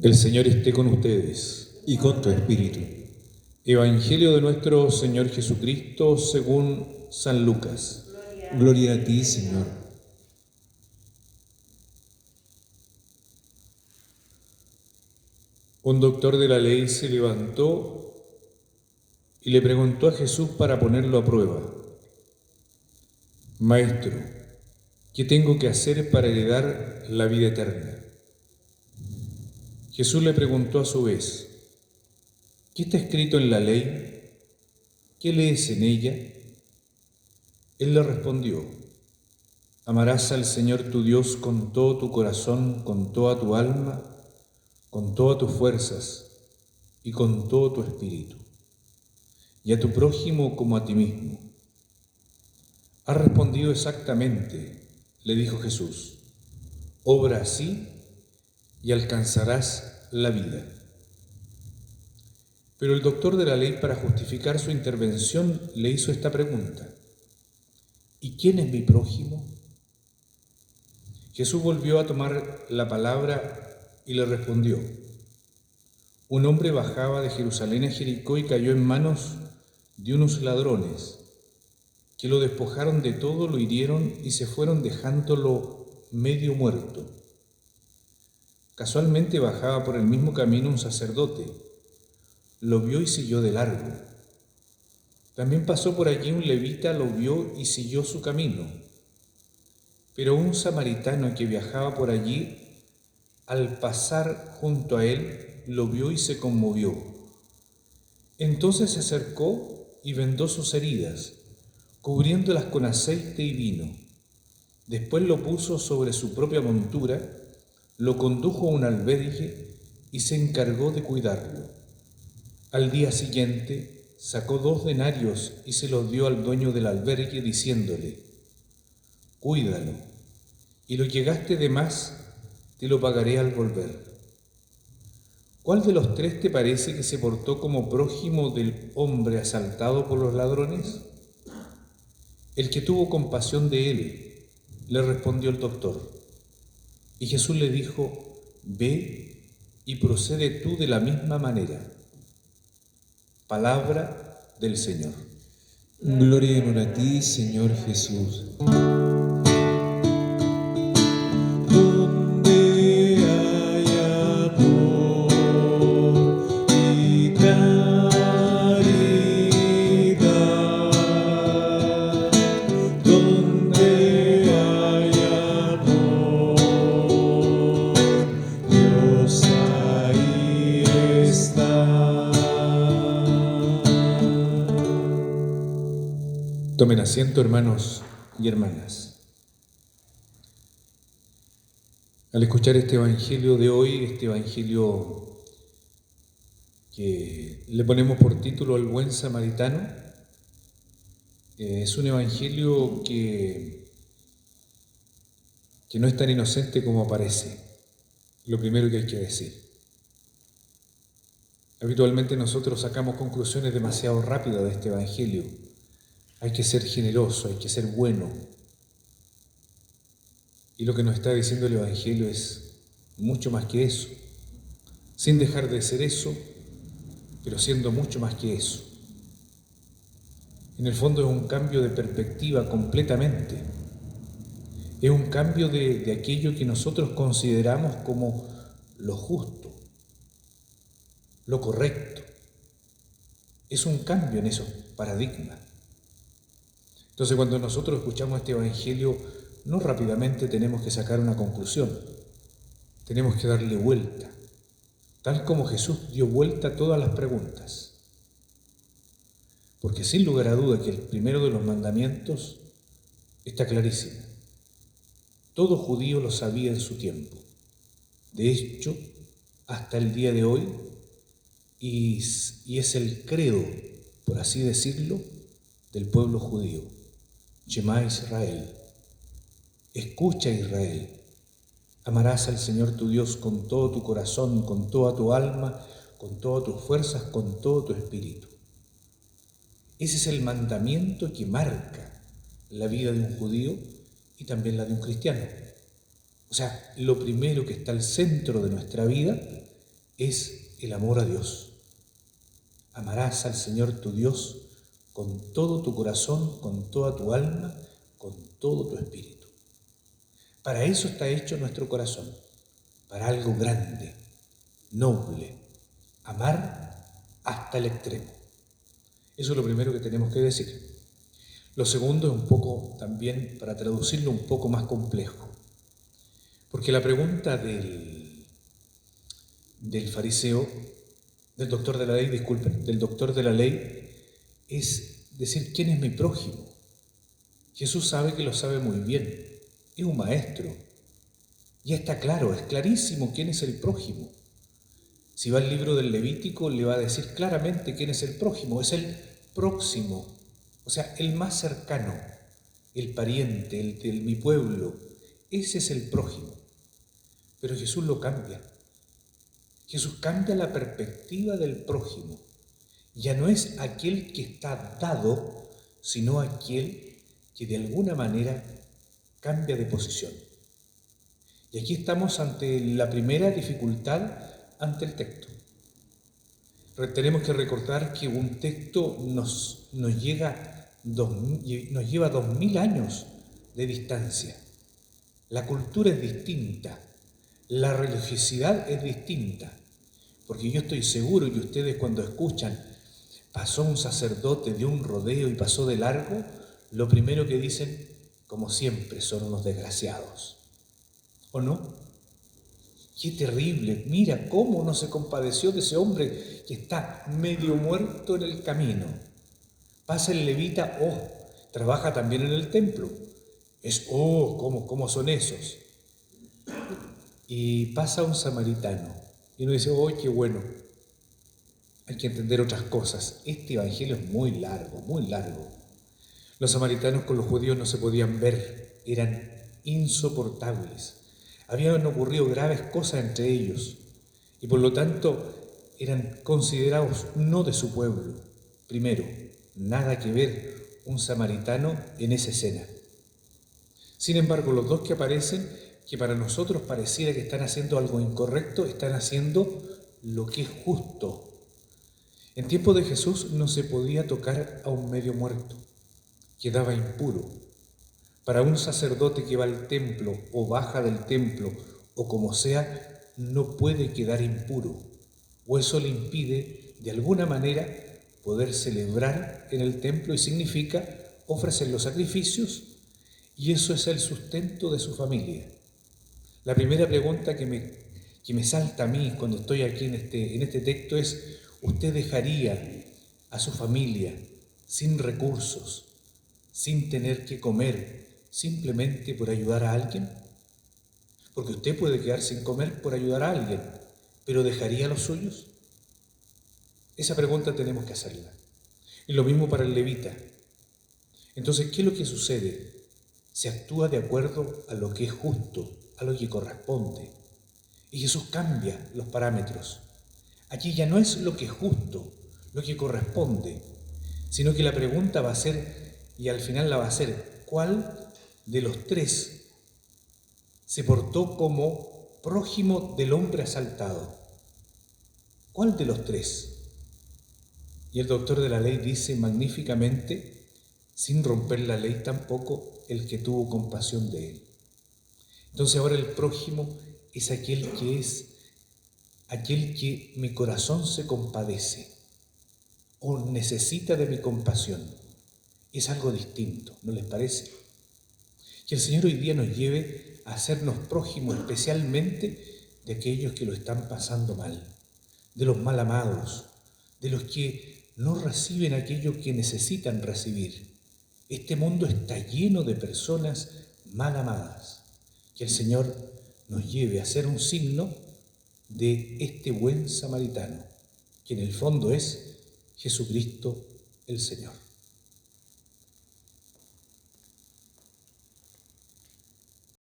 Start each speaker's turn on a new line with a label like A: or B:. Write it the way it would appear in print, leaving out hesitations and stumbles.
A: El Señor esté con ustedes.
B: Y con tu espíritu.
A: Evangelio de nuestro Señor Jesucristo según San Lucas.
B: Gloria a ti, Señor.
A: Un doctor de la ley se levantó y le preguntó a Jesús para ponerlo a prueba: Maestro, ¿qué tengo que hacer para heredar la vida eterna? Jesús le preguntó a su vez: ¿qué está escrito en la ley? ¿Qué lees en ella? Él le respondió: amarás al Señor tu Dios con todo tu corazón, con toda tu alma, con todas tus fuerzas y con todo tu espíritu, y a tu prójimo como a ti mismo. Has respondido exactamente, le dijo Jesús. Obra así y alcanzarás la vida. Pero el doctor de la ley, para justificar su intervención, le hizo esta pregunta: ¿y quién es mi prójimo? Jesús volvió a tomar la palabra y le respondió: un hombre bajaba de Jerusalén a Jericó y cayó en manos de unos ladrones, que lo despojaron de todo, lo hirieron y se fueron dejándolo medio muerto. Casualmente bajaba por el mismo camino un sacerdote, lo vio y siguió de largo. También pasó por allí un levita, lo vio y siguió su camino. Pero un samaritano que viajaba por allí, al pasar junto a él, lo vio y se conmovió. Entonces se acercó y vendó sus heridas, cubriéndolas con aceite y vino. Después lo puso sobre su propia montura, lo condujo a un albergue y se encargó de cuidarlo. Al día siguiente sacó 2 denarios y se los dio al dueño del albergue, diciéndole: cuídalo, y lo que gaste de más te lo pagaré al volver. ¿Cuál de los 3 te parece que se portó como prójimo del hombre asaltado por los ladrones? El que tuvo compasión de él, le respondió el doctor. Y Jesús le dijo: ve y procede tú de la misma manera. Palabra del Señor.
B: Gloria y honor a ti, Señor Jesús. Donde haya amor y caridad, donde haya amor, Dios ahí está.
A: Tomen asiento, hermanos y hermanas. Al escuchar este evangelio de hoy, este evangelio que le ponemos por título El buen samaritano, es un evangelio que no es tan inocente como parece, lo primero que hay que decir. Habitualmente nosotros sacamos conclusiones demasiado rápidas de este evangelio. Hay que ser generoso, hay que ser bueno. Y lo que nos está diciendo el evangelio es mucho más que eso, sin dejar de ser eso, pero siendo mucho más que eso. En el fondo es un cambio de perspectiva completamente. Es un cambio de aquello que nosotros consideramos como lo justo, lo correcto. Es un cambio en esos paradigmas. Entonces, cuando nosotros escuchamos este evangelio, no rápidamente tenemos que sacar una conclusión. Tenemos que darle vuelta, tal como Jesús dio vuelta a todas las preguntas. Porque sin lugar a duda que el primero de los mandamientos está clarísimo. Todo judío lo sabía en su tiempo. De hecho, hasta el día de hoy, y es el credo, por así decirlo, del pueblo judío. Shema Israel. Escucha, Israel. Amarás al Señor tu Dios con todo tu corazón, con toda tu alma, con todas tus fuerzas, con todo tu espíritu. Ese es el mandamiento que marca la vida de un judío y también la de un cristiano. O sea, lo primero que está al centro de nuestra vida es el amor a Dios. Amarás al Señor tu Dios con todo tu corazón, con toda tu alma, con todo tu espíritu. Para eso está hecho nuestro corazón, para algo grande, noble, amar hasta el extremo. Eso es lo primero que tenemos que decir. Lo segundo es un poco también, para traducirlo, un poco más complejo. Porque la pregunta del fariseo, del doctor de la ley, del doctor de la ley, es decir, ¿quién es mi prójimo? Jesús sabe que lo sabe muy bien, es un maestro. Ya está claro, es clarísimo quién es el prójimo. Si va al libro del Levítico, le va a decir claramente quién es el prójimo, es el próximo, o sea, el más cercano, el pariente, el de mi pueblo, ese es el prójimo. Pero Jesús lo cambia. Jesús cambia la perspectiva del prójimo. Ya no es aquel que está dado, sino aquel que de alguna manera cambia de posición. Y aquí estamos ante la primera dificultad ante el texto. Tenemos que recordar que un texto nos lleva 2000 años de distancia. La cultura es distinta, la religiosidad es distinta, porque yo estoy seguro que ustedes cuando escuchan pasó un sacerdote de un rodeo y pasó de largo, lo primero que dicen, como siempre, son unos desgraciados. ¿O no? ¡Qué terrible! Mira cómo no se compadeció de ese hombre que está medio muerto en el camino. Pasa el levita, trabaja también en el templo. ¿Cómo son esos? Y pasa un samaritano. Y uno dice, qué bueno. Hay que entender otras cosas. Este evangelio es muy largo, muy largo. Los samaritanos con los judíos no se podían ver, eran insoportables. Habían ocurrido graves cosas entre ellos y por lo tanto eran considerados no de su pueblo. Primero, nada que ver un samaritano en esa escena. Sin embargo, los dos que aparecen, que para nosotros pareciera que están haciendo algo incorrecto, están haciendo lo que es justo. En tiempo de Jesús no se podía tocar a un medio muerto, quedaba impuro. Para un sacerdote que va al templo o baja del templo o como sea, no puede quedar impuro, o eso le impide de alguna manera poder celebrar en el templo y significa ofrecer los sacrificios y eso es el sustento de su familia. La primera pregunta que me salta a mí cuando estoy aquí en este texto es, ¿usted dejaría a su familia sin recursos, sin tener que comer, simplemente por ayudar a alguien? Porque usted puede quedar sin comer por ayudar a alguien, pero ¿dejaría a los suyos? Esa pregunta tenemos que hacerla. Y lo mismo para el levita. Entonces, ¿qué es lo que sucede? Se actúa de acuerdo a lo que es justo, a lo que corresponde. Y Jesús cambia los parámetros. Aquí ya no es lo que es justo, lo que corresponde, sino que la pregunta va a ser, y al final la va a ser, ¿cuál de los tres se portó como prójimo del hombre asaltado? ¿Cuál de los tres? Y el doctor de la ley dice magníficamente, sin romper la ley tampoco, el que tuvo compasión de él. Entonces ahora el prójimo es aquel que mi corazón se compadece o necesita de mi compasión. Es algo distinto, ¿no les parece? Que el Señor hoy día nos lleve a hacernos prójimos especialmente de aquellos que lo están pasando mal, de los mal amados, de los que no reciben aquello que necesitan recibir. Este mundo está lleno de personas mal amadas. Que el Señor nos lleve a ser un signo de este buen samaritano, que en el fondo es Jesucristo el Señor.